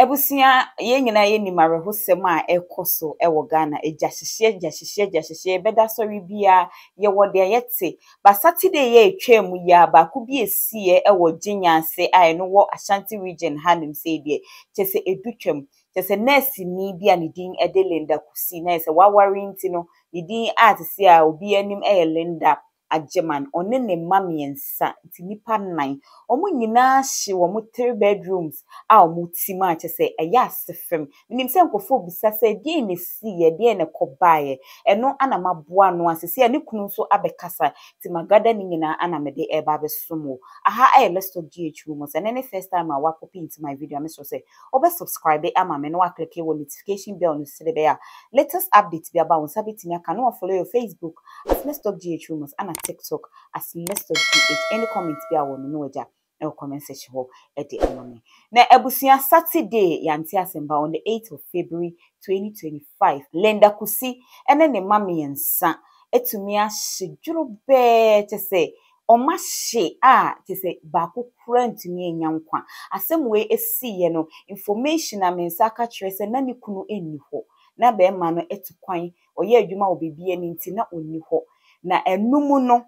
Ebusia ye nyina ye ni marehosem a ekoso ewo Ghana ejahyehye beda sori bia ye wode yete ba Saturday ye etwam ya ba ku bi esie ewo Ginyanse a no wo Ashanti region hanim se die chese edutwam chese nurse ni bia ne din ede Linda Kusi na se wawari nti no ne din atse a obi anim Linda Ajeman one ne mamiensa nti nipa 9 omo nyina hye wo mo 3 bedrooms a omo tima chese eya sefem nim se nkofo bisa se die ne sie die ne kobae eno ana maboa no asese ne kunu so abekasa ti magada ni nyina ana mede eba besomo aha let's talk GH rumors and any first time I walk up into my video I must say obe subscribe ama me no wa click the notification bell no se be ya latest update be about sabiti aka no follow your Facebook as let's talk GH rumors and TikTok as let's talk GH any comments be awon no eja e comment section ho e de amame na ebusia Saturday yanti asemba on the 8th of February 2025 Linda Kusi ene ne mame yensa etumi ahedwuro be tese omashe tese ba kokura ntumi enyankwa asem we esiye no information amensa ka kire se na ne kunu enni ho na be ma no etukwan oye adwuma obibie ni nti na onni ho na enumu no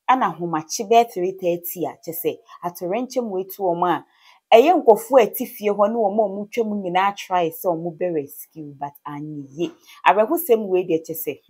ana homache be 330 a tese atorenchem wetu oma eye nkofo atifie ho ne omo mutwam nyina try se omo be rescue but anyiye abehusem we de tese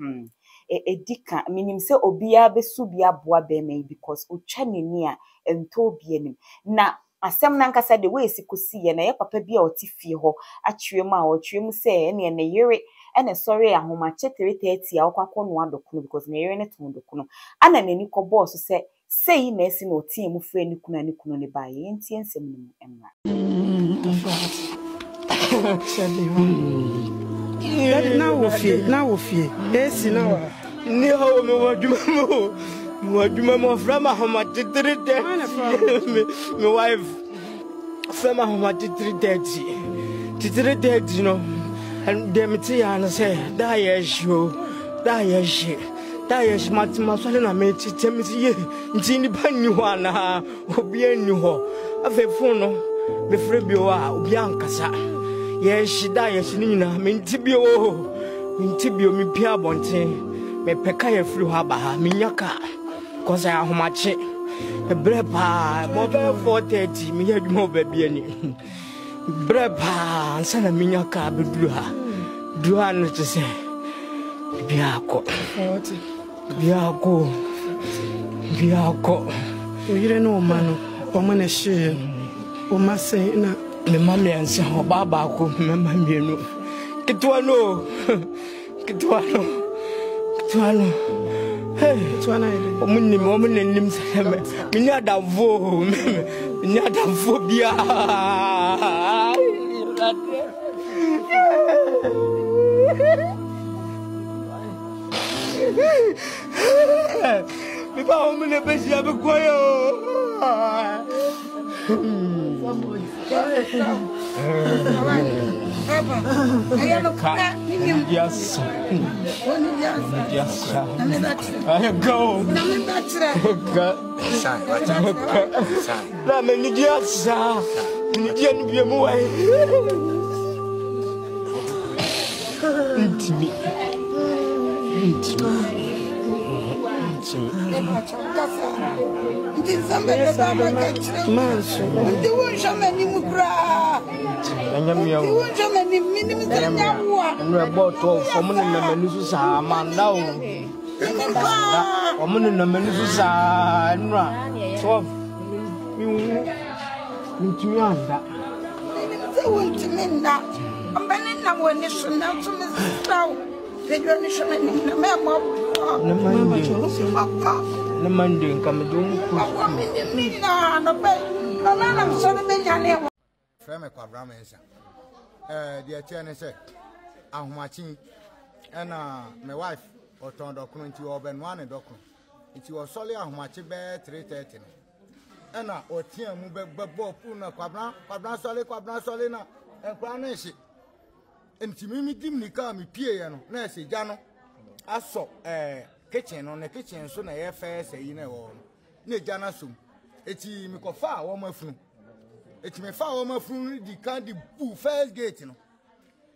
edika minim se obia besu bia boa be me because otwa neni a ento obienim na asem na nkasa de we sikosi ye na ye papa bia otifie ho atwem a otwem se ene ne yere ene sorry ahomache 330 a okwakọ no adokuno because ne yere ne ton dokuno ana neni ko boss se sei na esi na otie mu fre ni kuno ne ba ye ntie nsem ni emra na wo fie esi na wa ni ho me waduma mo from Ahoma 330 me wife from Ahoma 330 no and dem ti ya na say da ye show matima so na me titem ye nti ni banyi ho ana obi anyi ho afefo no be frɛ bi o a obi ankasa ye shida ye shini nyina me nti bi o me pia bonten me peka ye firi ho aba ha me nyaka koza ya homache brepa mo be 430 me ye dwuma ba bi ani brepa ansa na me nyaka be duru ha duru no to se biako oyire no mano omane hye o mase na me mama yanse ho baba ko me mama enu kitwa no hey kitwa na ile omunim se me nya adavo bia me ba o mene be sia be koyo yes I go la me ni dia sa ni dia ni bi mu wai intimi na Monday come do frame kwa Abraham ensa the chairman say ahomachi na my wife oton dokuno nti obenwa ne dokuno nti o sole ahomachi be 330 na otia mu be bo pu na kwa Abraham sole na enkwa na hye nti mimi dim ni ka mi pie ye no na ese gya no aso kitchen no ne kitchen so na ye first yi na wo na gya na so eti mi kofa wo mafunu etimi fa wo mafunu di kan di bu first gate no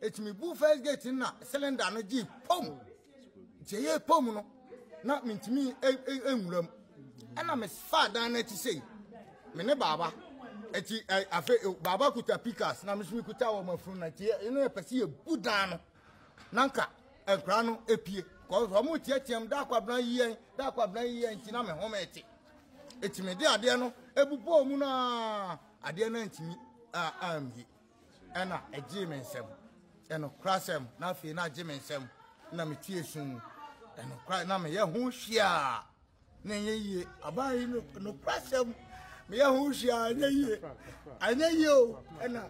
etimi bu first gate na cylinder no gi pom je pom no na mintimi enwuram ana me fa dan na ti sei me ne baba eti afa baba kuta pikas na me sumi kuta wo mafunu na ti eno pese ye budan no nanka enkra no epie ko so mo tietiem da kwabran yiyen ti na me homa etimi de ade no ebupo mu na ade na ntimi ambi ena eji mensem eno krasem na fi na eji mensem na me tie sun eno kra na me ye ho hia na ye yie abai no krasem me ye ho hia anya yie o ena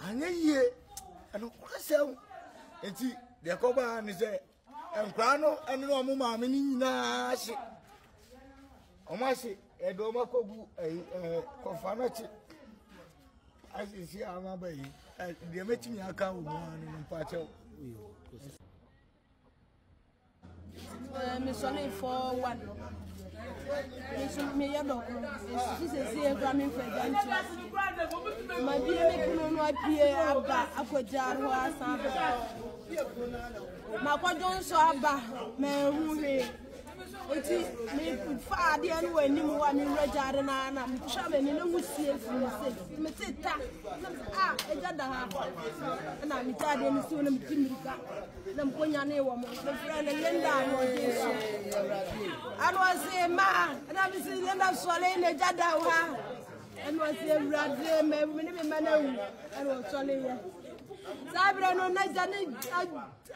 anya yie eno krasem enti de ko ba ni se enkra no eno no mo ma me ni nyina hye omashi edo makogu kofanachi asisi amabayi de metimi aka wo no mpache me sone for one me ya do si se gba mi fe janti ma bi me kuno no apie aba akojar ho asa ma kwa jonso aba me hu he eti me fa de anu ani mu wa mi rejare na mi twa me ne wusie fu se me teta eja da ha na mi ta de ni si wona mi timirika na mkonya ne wo mo me fra ne lenda no de so anu se ma na mi si lenda so le ne ja da ha anu se rade me ne me manawu anu so le ye sabra no na jane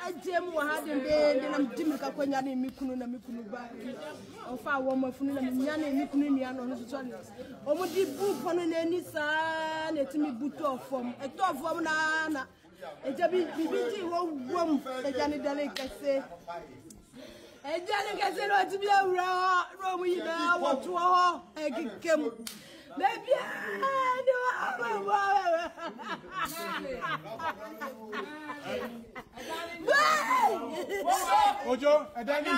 ajemu ha de na mtimika kwenya ne mikunu na mikunu ba ofa wo mafunu na minya na mikunu ni ano no so le omudi bu pono na ni sa na timi buto ofom etofom na eja bibiti wo wom eja ne dale kase no timi awura ro mu yina wo to ho ekikem baby Ojo, Adani,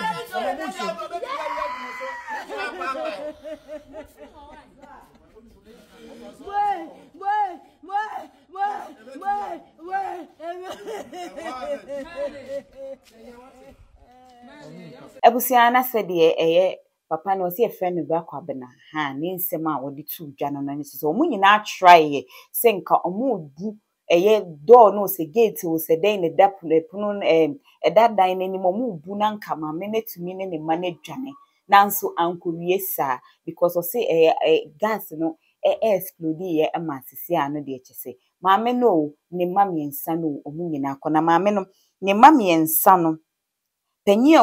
Ebusiana said ye papa no se friend bra kwabena ha ne nsem a wodi tu dwa no no so omu nyina try se nka omu du eye door no se gate wo se den ne dapuno that dan ni omu bu na nka ma menetumi ne ma na dwane nanso ankowie sa because o se gas no explode ye ma sisi ano de ekese maame no ne ma miensa no omu nyina akona maame no ne ma miensa no panyi